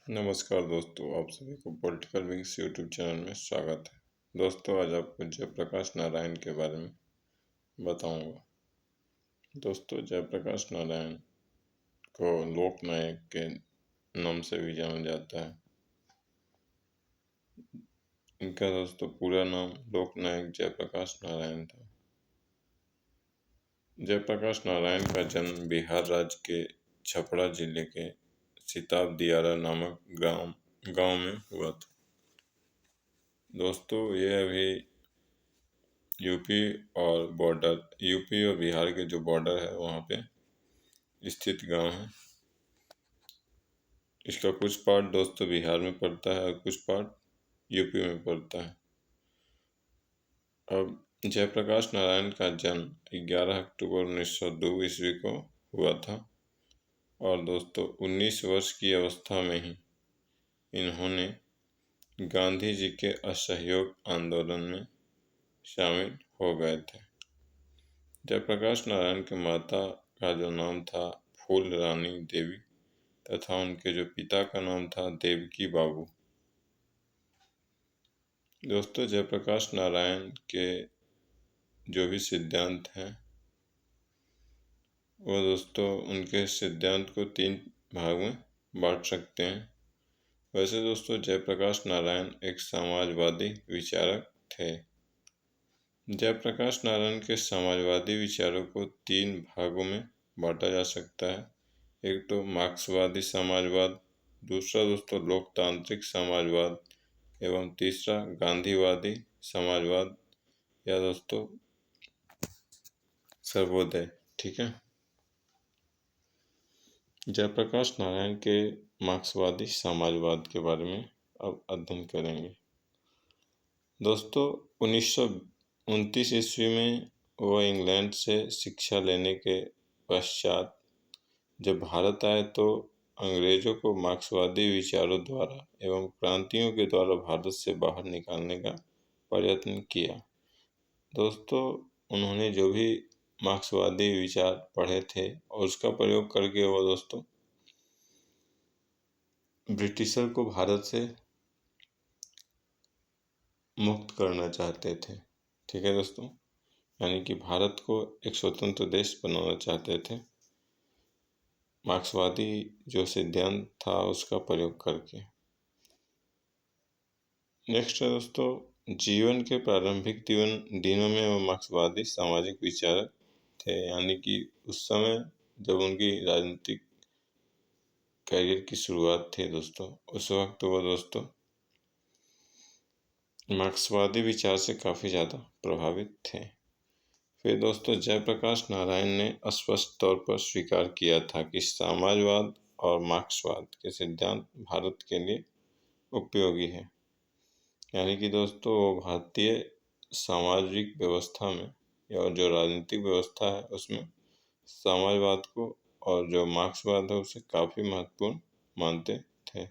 नमस्कार दोस्तों, आप सभी को पॉलिटिकल विंग्स यूट्यूब चैनल में स्वागत है। दोस्तों, आज आपको जयप्रकाश नारायण के बारे में बताऊंगा। दोस्तों, जयप्रकाश नारायण को लोकनायक के नाम से भी जाना जाता है। इनका दोस्तों पूरा नाम लोकनायक जयप्रकाश नारायण था। जयप्रकाश नारायण का जन्म बिहार राज्य के छपरा जिले के सिताब दियारा नामक गांव में हुआ था। दोस्तों, ये अभी यूपी और बिहार के जो बॉर्डर है वहाँ पे स्थित गांव है। इसका कुछ पार्ट दोस्तों बिहार में पड़ता है और कुछ पार्ट यूपी में पड़ता है। अब जयप्रकाश नारायण का जन्म 11 अक्टूबर 1902 ईस्वी को हुआ था और दोस्तों 19 वर्ष की अवस्था में ही इन्होंने गांधी जी के असहयोग आंदोलन में शामिल हो गए थे। जयप्रकाश नारायण के माता का जो नाम था फूल रानी देवी तथा उनके जो पिता का नाम था देवकी बाबू। दोस्तों, जयप्रकाश नारायण के जो भी सिद्धांत हैं वो दोस्तों उनके सिद्धांत को 3 भाग में बांट सकते हैं। वैसे दोस्तों, जयप्रकाश नारायण एक समाजवादी विचारक थे। जयप्रकाश नारायण के समाजवादी विचारों को 3 भागों में बांटा जा सकता है। एक तो मार्क्सवादी समाजवाद, दूसरा दोस्तों लोकतांत्रिक समाजवाद एवं तीसरा गांधीवादी समाजवाद या दोस्तों सर्वोदय। ठीक है। जयप्रकाश नारायण के मार्क्सवादी समाजवाद के बारे में अब अध्ययन करेंगे। दोस्तों, 1929 ईस्वी में वह इंग्लैंड से शिक्षा लेने के पश्चात जब भारत आए तो अंग्रेजों को मार्क्सवादी विचारों द्वारा एवं क्रांतियों के द्वारा भारत से बाहर निकालने का प्रयत्न किया। दोस्तों, उन्होंने जो भी मार्क्सवादी विचार पढ़े थे और उसका प्रयोग करके वो दोस्तों ब्रिटिशर को भारत से मुक्त करना चाहते थे। ठीक है दोस्तों, यानी कि भारत को एक स्वतंत्र देश बनाना चाहते थे मार्क्सवादी जो सिद्धांत था उसका प्रयोग करके। नेक्स्ट है दोस्तों, जीवन के प्रारंभिक दिनों में वो मार्क्सवादी सामाजिक विचारक थे, यानी कि उस समय जब उनकी राजनीतिक करियर की शुरुआत थी दोस्तों, उस वक्त वो दोस्तों मार्क्सवादी विचार से काफ़ी ज़्यादा प्रभावित थे। फिर दोस्तों, जयप्रकाश नारायण ने स्पष्ट तौर पर स्वीकार किया था कि समाजवाद और मार्क्सवाद के सिद्धांत भारत के लिए उपयोगी है, यानी कि दोस्तों वो भारतीय सामाजिक व्यवस्था में या जो राजनीतिक व्यवस्था है उसमें समाजवाद को और जो मार्क्सवाद है उसे काफ़ी महत्वपूर्ण मानते थे।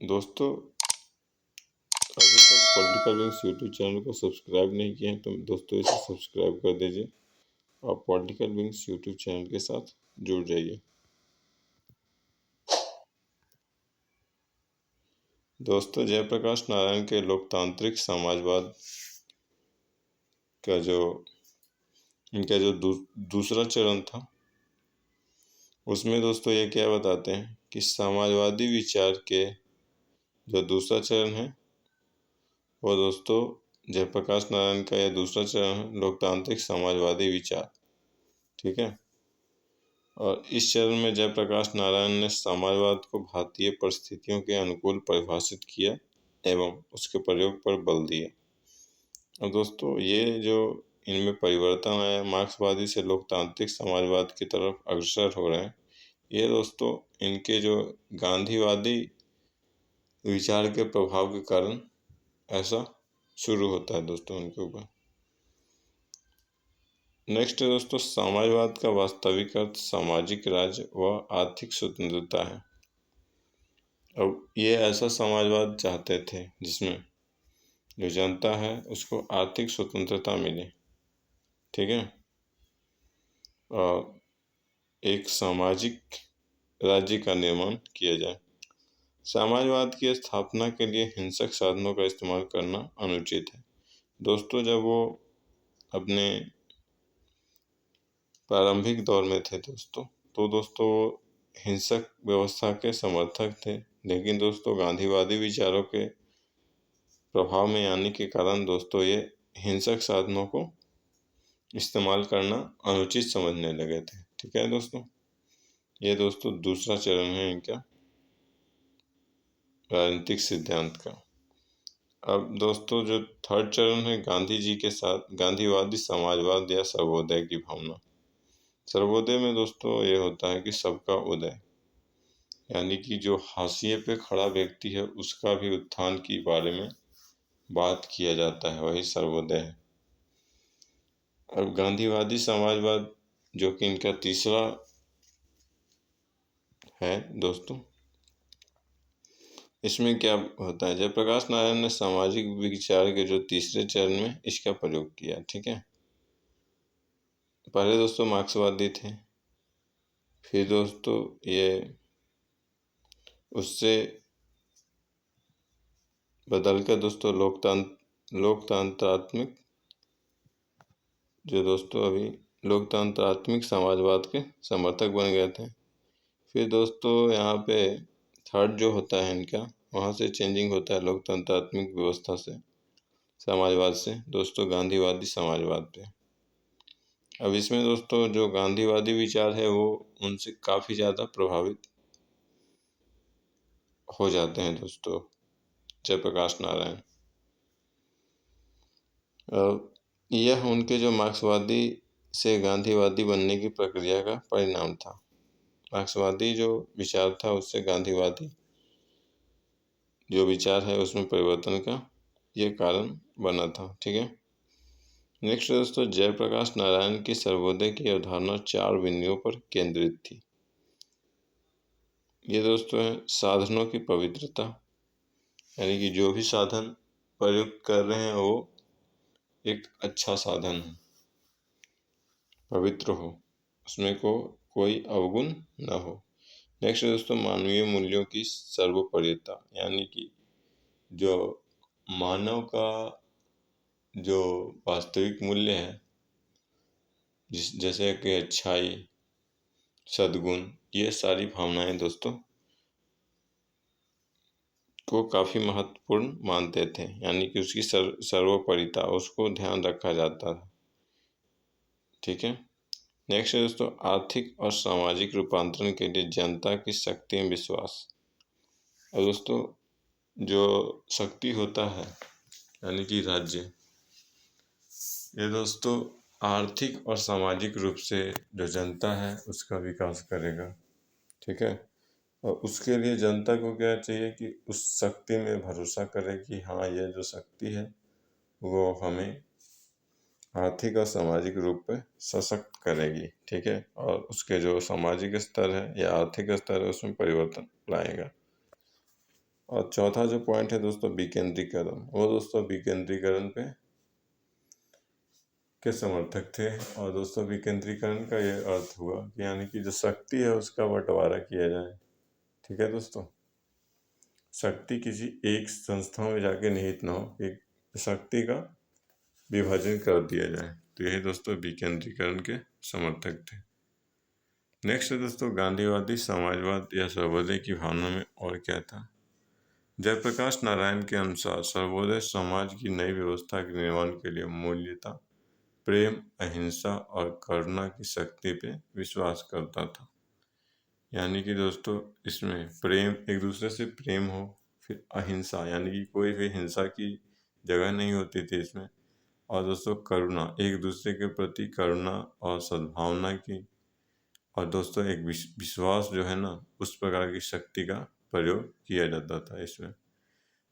दोस्तों, अभी तक पॉलिटिकल विंग्स यूट्यूब चैनल को सब्सक्राइब नहीं किया है तो दोस्तों इसे सब्सक्राइब कर दीजिए और पॉलिटिकल विंग्स यूट्यूब चैनल के साथ जुड़ जाइए। दोस्तों, जयप्रकाश नारायण के लोकतांत्रिक समाजवाद का इनका जो दूसरा चरण था उसमें दोस्तों ये क्या बताते हैं कि समाजवादी विचार के जो दूसरा चरण है वो दोस्तों जयप्रकाश नारायण का यह दूसरा चरण है लोकतांत्रिक समाजवादी विचार। ठीक है। और इस चरण में जयप्रकाश नारायण ने समाजवाद को भारतीय परिस्थितियों के अनुकूल परिभाषित किया एवं उसके प्रयोग पर बल दिया। और दोस्तों ये जो इनमें परिवर्तन आया, मार्क्सवादी से लोकतांत्रिक समाजवाद की तरफ अग्रसर हो रहे हैं, ये दोस्तों इनके जो गांधीवादी विचार के प्रभाव के कारण ऐसा शुरू होता है दोस्तों उनके ऊपर। नेक्स्ट है दोस्तों, समाजवाद का वास्तविक अर्थ सामाजिक राज्य व आर्थिक स्वतंत्रता है। अब ये ऐसा समाजवाद चाहते थे जिसमें जो जनता है उसको आर्थिक स्वतंत्रता मिले। ठीक है। और एक सामाजिक राज्य का निर्माण किया जाए। साम्राज्यवाद की स्थापना के लिए हिंसक साधनों का इस्तेमाल करना अनुचित है। दोस्तों, जब वो अपने प्रारंभिक दौर में थे तो दोस्तों हिंसक व्यवस्था के समर्थक थे, लेकिन दोस्तों गांधीवादी विचारों के प्रभाव में आने के कारण दोस्तों ये हिंसक साधनों को इस्तेमाल करना अनुचित समझने लगे थे। ठीक है दोस्तों, ये दोस्तों दूसरा चरण है इनका राजनीतिक सिद्धांत का। अब दोस्तों जो थर्ड चरण है गांधी जी के साथ गांधीवादी समाजवाद या सर्वोदय की भावना। सर्वोदय में दोस्तों ये होता है कि सबका उदय, यानी कि जो हाशिए पे खड़ा व्यक्ति है उसका भी उत्थान के बारे में बात किया जाता है, वही सर्वोदय है। अब गांधीवादी समाजवाद जो कि इनका तीसरा है दोस्तों, इसमें क्या होता है, जयप्रकाश नारायण ने सामाजिक विचार के जो तीसरे चरण में इसका प्रयोग किया। ठीक है, पहले दोस्तों मार्क्सवादी थे, फिर दोस्तों ये उससे बदलकर दोस्तों लोकतंत्रात्मक जो दोस्तों अभी लोकतंत्रात्मक समाजवाद के समर्थक बन गए थे। फिर दोस्तों यहाँ पे थर्ड जो होता है इनका, वहाँ से चेंजिंग होता है लोकतंत्रात्मक व्यवस्था से समाजवाद से दोस्तों गांधीवादी समाजवाद पे। अब इसमें दोस्तों जो गांधीवादी विचार है वो उनसे काफ़ी ज़्यादा प्रभावित हो जाते हैं दोस्तों जयप्रकाश नारायण। यह उनके जो मार्क्सवादी से गांधीवादी बनने की प्रक्रिया का परिणाम था। मार्क्सवादी जो विचार था उससे गांधीवादी जो विचार है उसमें परिवर्तन का ये कारण बना था। ठीक है, नेक्स्ट दोस्तों जयप्रकाश नारायण की सर्वोदय की अवधारणा 4 बिंदुओं पर केंद्रित थी। ये दोस्तों है साधनों की पवित्रता, यानी कि जो भी साधन प्रयुक्त कर रहे हैं वो एक अच्छा साधन हो, पवित्र हो, उसमें कोई अवगुण न हो। नेक्स्ट दोस्तों मानवीय मूल्यों की सर्वोपरिता, यानी कि जो मानव का जो वास्तविक मूल्य है जैसे कि अच्छाई, सद्गुण, ये सारी भावनाएं दोस्तों को काफ़ी महत्वपूर्ण मानते थे, यानी कि उसकी सर्वोपरिता उसको ध्यान रखा जाता था। ठीक है, नेक्स्ट दोस्तों आर्थिक और सामाजिक रूपांतरण के लिए जनता की शक्ति में विश्वास। और दोस्तों जो शक्ति होता है यानी कि राज्य, ये दोस्तों आर्थिक और सामाजिक रूप से जो जनता है उसका विकास करेगा। ठीक है, और उसके लिए जनता को क्या चाहिए कि उस शक्ति में भरोसा करे कि हाँ ये जो शक्ति है वो हमें आर्थिक और सामाजिक रूप में सशक्त करेगी। ठीक है, और उसके जो सामाजिक स्तर है या आर्थिक स्तर है उसमें परिवर्तन लाएगा। और चौथा जो पॉइंट है दोस्तों विकेंद्रीकरण, वो दोस्तों विकेंद्रीकरण के समर्थक थे। और दोस्तों विकेंद्रीकरण का ये अर्थ हुआ कि यानी कि जो शक्ति है उसका बंटवारा किया जाए। ठीक है दोस्तों, शक्ति किसी एक संस्था में जाके निहित ना हो, एक शक्ति का विभाजन कर दिया जाए। तो यही दोस्तों विकेंद्रीकरण के समर्थक थे। नेक्स्ट है दोस्तों गांधीवादी समाजवाद या सर्वोदय की भावना में और क्या था। जयप्रकाश नारायण के अनुसार सर्वोदय समाज की नई व्यवस्था के निर्माण के लिए मूल्यता, प्रेम, अहिंसा और करुणा की शक्ति पे विश्वास करता था। यानी कि दोस्तों इसमें प्रेम, एक दूसरे से प्रेम हो, फिर अहिंसा यानी कि कोई भी हिंसा की जगह नहीं होती थी इसमें, और दोस्तों करुणा, एक दूसरे के प्रति करुणा और सद्भावना की, और दोस्तों एक विश्वास जो है ना उस प्रकार की शक्ति का प्रयोग किया जाता था इसमें।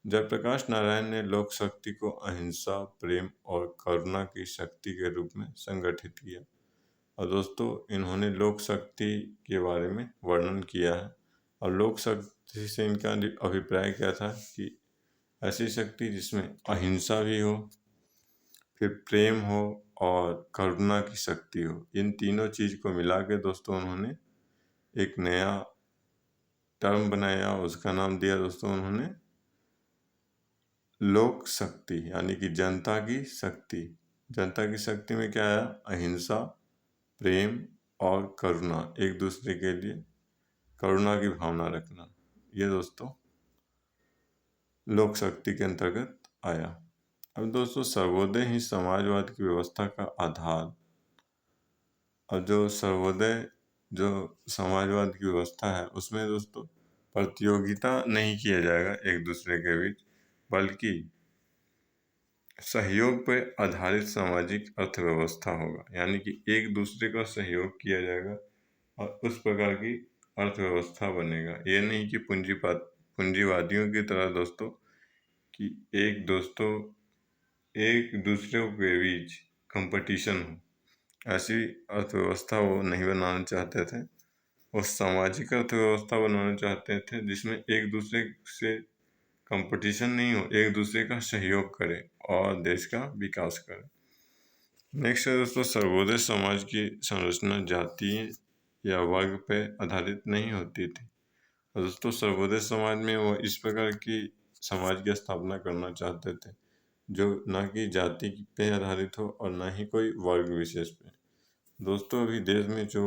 जयप्रकाश नारायण ने लोक शक्ति को अहिंसा, प्रेम और करुणा की शक्ति के रूप में संगठित किया। और दोस्तों इन्होंने लोक शक्ति के बारे में वर्णन किया है। और लोक शक्ति से इनका अभिप्राय क्या था कि ऐसी शक्ति जिसमें अहिंसा भी हो, फिर प्रेम हो और करुणा की शक्ति हो। इन तीनों चीज़ को मिला के दोस्तों उन्होंने एक नया टर्म बनाया, उसका नाम दिया दोस्तों उन्होंने लोक शक्ति, यानी कि जनता की शक्ति। जनता की शक्ति में क्या आया? अहिंसा, प्रेम और करुणा, एक दूसरे के लिए करुणा की भावना रखना, ये दोस्तों लोक शक्ति के अंतर्गत आया। अब दोस्तों सर्वोदय ही समाजवाद की व्यवस्था का आधार। अब जो सर्वोदय जो समाजवाद की व्यवस्था है उसमें दोस्तों प्रतियोगिता नहीं किया जाएगा एक दूसरे के बीच, बल्कि सहयोग पर आधारित सामाजिक अर्थव्यवस्था होगा, यानी कि एक दूसरे का सहयोग किया जाएगा और उस प्रकार की अर्थव्यवस्था बनेगा। ये नहीं कि पूंजीवादियों की तरह दोस्तों कि एक दूसरे के बीच कंपटीशन हो, ऐसी अर्थव्यवस्था वो नहीं बनाना चाहते थे। वो सामाजिक अर्थव्यवस्था बनाना चाहते थे जिसमें एक दूसरे से कंपटीशन नहीं हो, एक दूसरे का सहयोग करे और देश का विकास करे। नेक्स्ट है दोस्तों सर्वोदय समाज की संरचना जातीय या वर्ग पर आधारित नहीं होती थी। दोस्तों सर्वोदय समाज में वो इस प्रकार की समाज की स्थापना करना चाहते थे जो ना कि जाति पे आधारित हो और ना ही कोई वर्ग विशेष पे। दोस्तों अभी देश में जो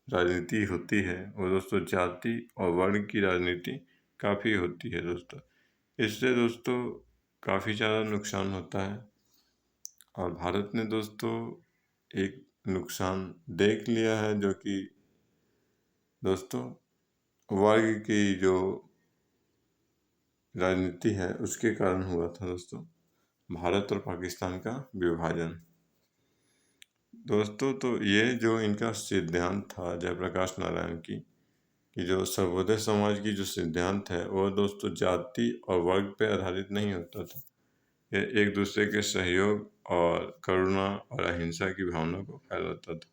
राजनीति होती है वो दोस्तों जाति और वर्ग की राजनीति काफ़ी होती है दोस्तों। इससे दोस्तों काफ़ी ज़्यादा नुकसान होता है और भारत ने दोस्तों एक नुकसान देख लिया है जो कि दोस्तों वर्ग की जो राजनीति है उसके कारण हुआ था दोस्तों भारत और पाकिस्तान का विभाजन। दोस्तों तो ये जो इनका सिद्धांत था जयप्रकाश नारायण की कि जो सर्वोदय समाज की जो सिद्धांत है वो दोस्तों जाति और वर्ग पे आधारित नहीं होता था, ये एक दूसरे के सहयोग और करुणा और अहिंसा की भावना को फैलाता था।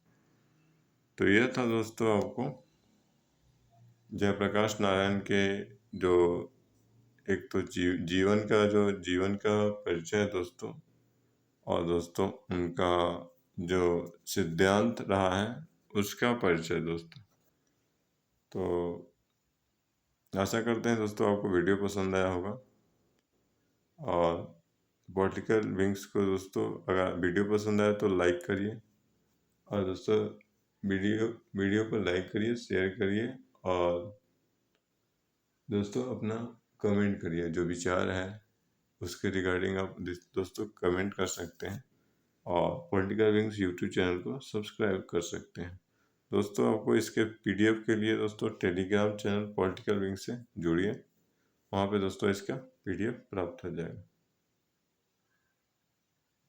तो यह था दोस्तों आपको जयप्रकाश नारायण के जो एक तो जीवन का परिचय है दोस्तों, और दोस्तों उनका जो सिद्धांत रहा है उसका परिचय दोस्तों। तो आशा करते हैं दोस्तों आपको वीडियो पसंद आया होगा और पॉलिटिकल विंग्स को दोस्तों अगर वीडियो पसंद आया तो लाइक करिए और दोस्तों वीडियो को लाइक करिए, शेयर करिए और दोस्तों अपना कमेंट करिए, जो विचार है उसके रिगार्डिंग आप दोस्तों कमेंट कर सकते हैं और पॉलिटिकल विंग्स यूट्यूब चैनल को सब्सक्राइब कर सकते हैं। दोस्तों आपको इसके पीडीएफ के लिए दोस्तों टेलीग्राम चैनल पॉलिटिकल विंग से जुड़िए, वहाँ पे दोस्तों इसका पीडीएफ प्राप्त हो जाएगा।